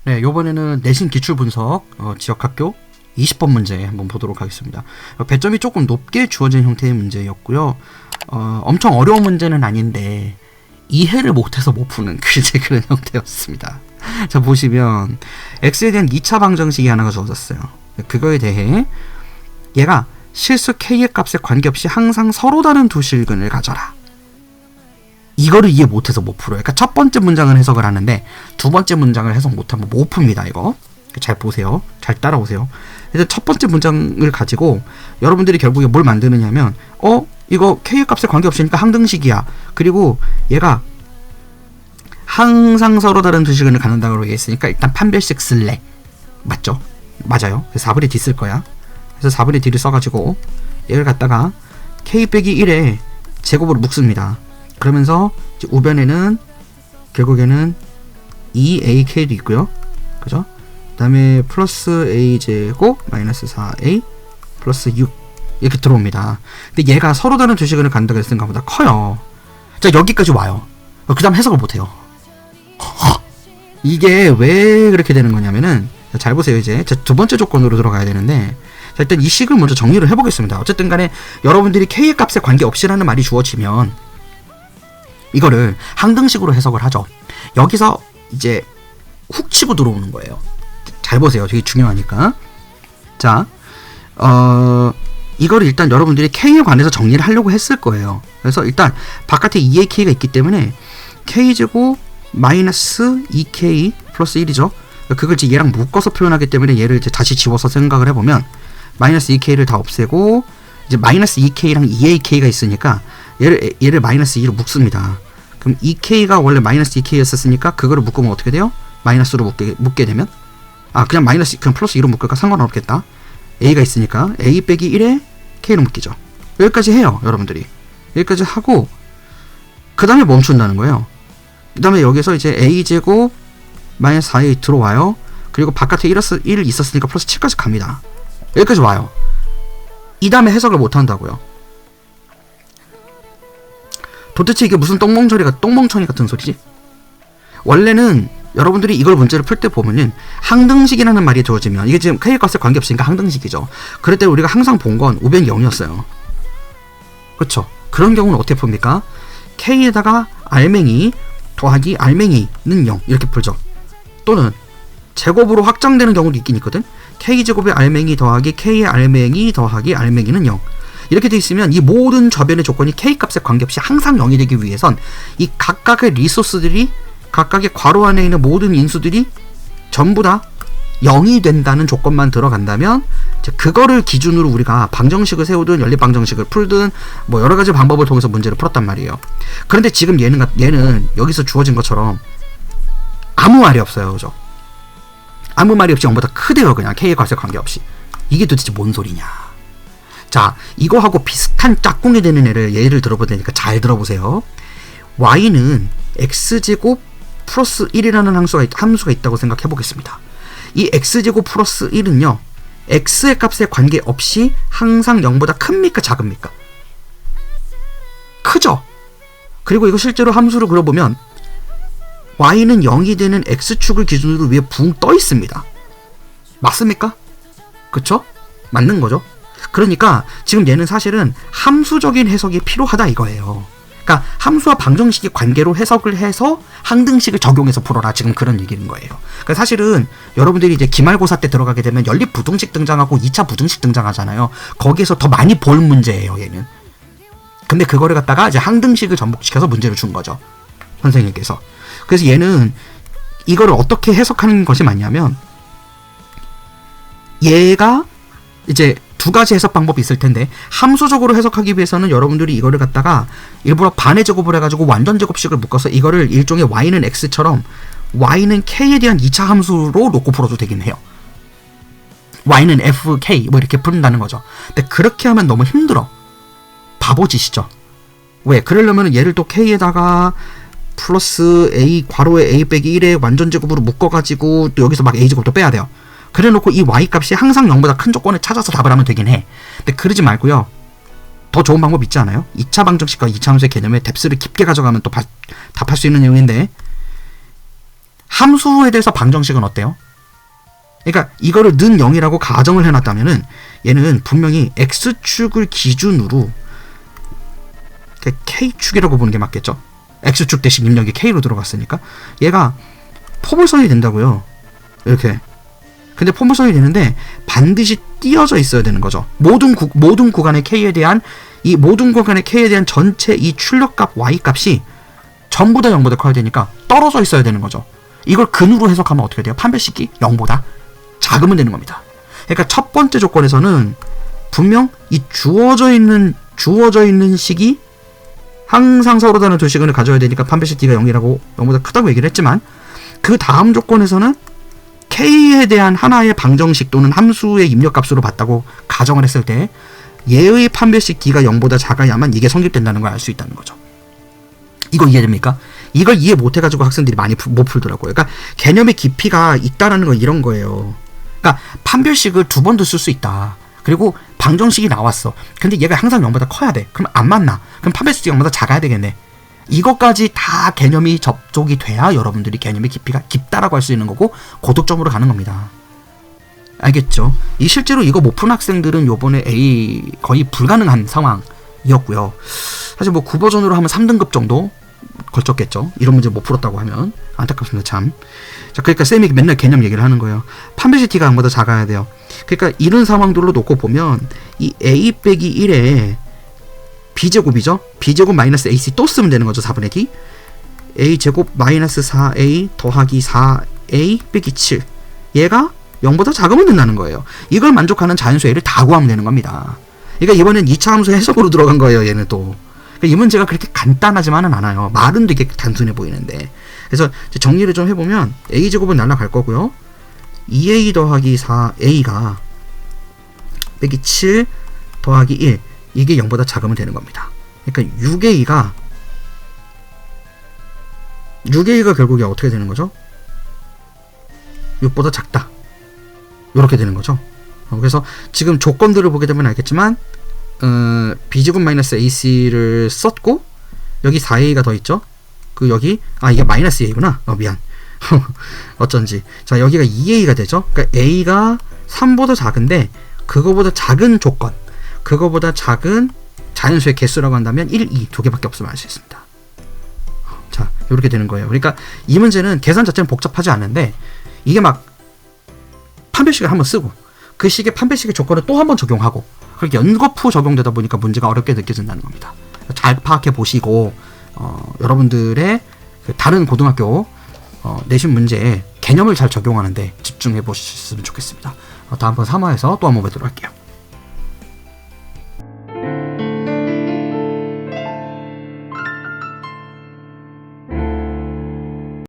네, 요번에는 내신 기출분석 지역학교 20번 문제 한번 보도록 하겠습니다. 배점이 조금 높게 주어진 형태의 문제였고요. 엄청 어려운 문제는 아닌데 이해를 못해서 못 푸는 그런 형태였습니다. 자, 보시면 x에 대한 2차 방정식이 하나가 주어졌어요. 그거에 대해 얘가 실수 k의 값에 관계없이 항상 서로 다른 두 실근을 가져라. 이거를 이해 못해서 못 풀어요. 그러니까 첫 번째 문장은 해석을 하는데 두 번째 문장을 해석 못하면 못 풉니다. 이거 잘 보세요. 잘 따라오세요. 그래서 첫 번째 문장을 가지고 여러분들이 결국에 뭘 만드느냐면 이거 k의 값에 관계없으니까 항등식이야. 그리고 얘가 항상 서로 다른 두 실근을 갖는다고 얘기했으니까 일단 판별식 쓸래. 맞죠? 맞아요. 그래서 4분의 d 쓸 거야. 그래서 4분의 d를 써가지고 얘를 갖다가 k 빼기 1에 제곱으로 묶습니다. 그러면서 이제 우변에는 결국에는 2ak도 있고요. 그죠? 그 다음에 플러스 a제곱 마이너스 4a 플러스 6 이렇게 들어옵니다. 근데 얘가 서로 다른 두 실근을 간다고 했으니까 보다 커요. 자, 여기까지 와요. 그 다음 해석을 못해요. 이게 왜 그렇게 되는 거냐면은, 잘 보세요. 이제 두 번째 조건으로 들어가야 되는데, 자, 일단 이 식을 먼저 정리를 해보겠습니다. 어쨌든 간에 여러분들이 k의 값에 관계없이라는 말이 주어지면 이거를 항등식으로 해석을 하죠. 여기서 이제 훅 치고 들어오는 거예요. 잘 보세요. 되게 중요하니까. 자, 이거를 일단 여러분들이 k에 관해서 정리를 하려고 했을 거예요. 그래서 일단 바깥에 2ak가 있기 때문에 k제곱 마이너스 2k 플러스 1이죠. 그걸 이제 얘랑 묶어서 표현하기 때문에 얘를 이제 다시 지워서 생각을 해보면 마이너스 2k를 다 없애고 이제 마이너스 2k랑 2ak가 있으니까 얘를 마이너스 2로 묶습니다. 그럼 2k가 원래 마이너스 2k였었으니까 그거를 묶으면 어떻게 돼요? 마이너스로 묶게 되면 그냥 플러스 2로 묶을까 상관없겠다. a가 있으니까 a 빼기 1에 k로 묶이죠. 여기까지 해요. 여러분들이 여기까지 하고 그 다음에 멈춘다는 거예요. 그 다음에 여기서 이제 a제곱 마이너스 4a 들어와요. 그리고 바깥에 1 있었으니까 플러스 7까지 갑니다. 여기까지 와요. 이 다음에 해석을 못한다고요. 도대체 이게 무슨 똥멍청이 같은 소리지? 원래는 여러분들이 이걸 문제를 풀 때 보면은 항등식이라는 말이 주어지면 이게 지금 k의 값에 관계없으니까 항등식이죠. 그럴 때 우리가 항상 본 건 우변 0이었어요. 그렇죠? 그런 경우는 어떻게 풉니까? k에다가 알맹이 더하기 알맹이는 0 이렇게 풀죠. 또는 제곱으로 확장되는 경우도 있긴 있거든. k제곱의 알맹이 더하기 k의 알맹이 더하기 알맹이는 0 이렇게 돼 있으면 이 모든 저변의 조건이 k 값에 관계없이 항상 0이 되기 위해선 이 각각의 리소스들이 각각의 괄호 안에 있는 모든 인수들이 전부 다 0이 된다는 조건만 들어간다면 이제 그거를 기준으로 우리가 방정식을 세우든 연립방정식을 풀든 뭐 여러 가지 방법을 통해서 문제를 풀었단 말이에요. 그런데 지금 얘는 여기서 주어진 것처럼 아무 말이 없어요. 그죠? 아무 말이 없이 0보다 크대요. 그냥 k의 값에 관계없이. 이게 도대체 뭔 소리냐. 자, 이거하고 비슷한 짝꿍이 되는 예를 들어볼 테니까 잘 들어보세요. y는 x제곱 플러스 1이라는 함수가 있다고 생각해 보겠습니다. 이 x제곱 플러스 1은요 x의 값에 관계없이 항상 0보다 큽니까 작습니까? 크죠? 그리고 이거 실제로 함수로 그려보면 y는 0이 되는 x축을 기준으로 위에 붕 떠 있습니다. 맞습니까? 그쵸? 맞는 거죠? 그러니까 지금 얘는 사실은 함수적인 해석이 필요하다 이거예요. 그러니까 함수와 방정식의 관계로 해석을 해서 항등식을 적용해서 풀어라 지금 그런 얘기인 거예요. 그러니까 사실은 여러분들이 이제 기말고사 때 들어가게 되면 연립 부등식 등장하고 2차 부등식 등장하잖아요. 거기에서 더 많이 볼 문제예요 얘는. 근데 그거를 갖다가 이제 항등식을 접목시켜서 문제를 준 거죠 선생님께서. 그래서 얘는 이거를 어떻게 해석하는 것이 맞냐면 얘가 이제 두 가지 해석 방법이 있을 텐데 함수적으로 해석하기 위해서는 여러분들이 이거를 갖다가 일부러 반의 제곱을 해가지고 완전 제곱식을 묶어서 이거를 일종의 y는 x처럼 y는 k에 대한 2차 함수로 놓고 풀어도 되긴 해요. y는 fk 뭐 이렇게 푼다는 거죠. 근데 그렇게 하면 너무 힘들어. 바보짓이죠. 왜? 그러려면 얘를 또 k에다가 플러스 a 괄호에 a 빼기 1에 완전 제곱으로 묶어가지고 또 여기서 막 a 제곱도 빼야 돼요. 그래 놓고 이 y 값이 항상 0보다 큰 조건을 찾아서 답을 하면 되긴 해. 근데 그러지 말고요. 더 좋은 방법 있지 않아요? 2차 방정식과 2차 함수의 개념의 뎁스를 깊게 가져가면 또 답할 수 있는 내용인데, 함수에 대해서 방정식은 어때요? 그러니까 이거를 는 0이라고 가정을 해놨다면은 얘는 분명히 x축을 기준으로 k축이라고 보는 게 맞겠죠? x축 대신 입력이 k로 들어갔으니까 얘가 포물선이 된다고요. 이렇게. 근데 포물선이 되는데 반드시 띄어져 있어야 되는 거죠. 모든 구간의 k에 대한 전체 이 출력값 y 값이 전부 다 0보다 커야 되니까 떨어져 있어야 되는 거죠. 이걸 근으로 해석하면 어떻게 돼요? 판별식이 0보다 작으면 되는 겁니다. 그러니까 첫 번째 조건에서는 분명 이 주어져 있는 식이 항상 서로 다른 두 식을 가져야 되니까 판별식 d가 0이라고 0보다 크다고 얘기를 했지만, 그 다음 조건에서는 k에 대한 하나의 방정식 또는 함수의 입력값으로 봤다고 가정을 했을 때 얘의 판별식 d가 0보다 작아야만 이게 성립된다는 걸 알 수 있다는 거죠. 이거 이해됩니까? 이걸 이해 못해가지고 학생들이 많이 못 풀더라고요. 그러니까 개념의 깊이가 있다라는 건 이런 거예요. 그러니까 판별식을 두 번도 쓸 수 있다. 그리고 방정식이 나왔어. 근데 얘가 항상 0보다 커야 돼. 그럼 안 맞나? 그럼 판별식이 0보다 작아야 되겠네. 이것까지 다 개념이 접촉이 돼야 여러분들이 개념의 깊이가 깊다라고 할 수 있는 거고 고득점으로 가는 겁니다. 알겠죠? 실제로 이거 못 푼 학생들은 요번에 A 거의 불가능한 상황이었고요. 사실 뭐 9버전으로 하면 3등급 정도 걸쳤겠죠. 이런 문제 못 풀었다고 하면 안타깝습니다. 참. 자, 그러니까 쌤이 맨날 개념 얘기를 하는 거예요. 판별식 t가 0보다 작아야 돼요. 그러니까 이런 상황들로 놓고 보면 이 a 빼기 1에 b제곱이죠. b제곱 마이너스 ac 또 쓰면 되는 거죠. 4분의 d a제곱 마이너스 4a 더하기 4a 빼기 7, 얘가 0보다 작으면 된다는 거예요. 이걸 만족하는 자연수 a를 다 구하면 되는 겁니다. 그러니까 이번엔 2차 함수 해석으로 들어간 거예요. 얘는 또. 이 문제가 그렇게 간단하지만은 않아요. 말은 되게 단순해 보이는데. 그래서 정리를 좀 해보면 a제곱은 날라갈 거고요. 2a 더하기 4a가 빼기 7 더하기 1, 이게 0보다 작으면 되는 겁니다. 그러니까 6a가 결국에 어떻게 되는 거죠? 6보다 작다. 이렇게 되는 거죠. 그래서 지금 조건들을 보게 되면 알겠지만 b제곱 마이너스 ac를 썼고 여기 4a가 더 있죠. 여기 이게 마이너스 a구나. 미안. 어쩐지. 자, 여기가 2a가 되죠. 그러니까 a가 3보다 작은데 그거보다 작은 조건, 그거보다 작은 자연수의 개수라고 한다면 1, 2 두 개밖에 없으면 알 수 있습니다. 자, 이렇게 되는 거예요. 그러니까 이 문제는 계산 자체는 복잡하지 않은데 이게 막 판별식을 한번 쓰고 그 식의 판별식의 조건을 또 한번 적용하고 그렇게 연거푸 적용되다 보니까 문제가 어렵게 느껴진다는 겁니다. 잘 파악해 보시고 여러분들의 다른 고등학교 내신 문제에 개념을 잘 적용하는데 집중해 보셨으면 좋겠습니다. 다음번 3화에서 또 한번 뵙도록 할게요.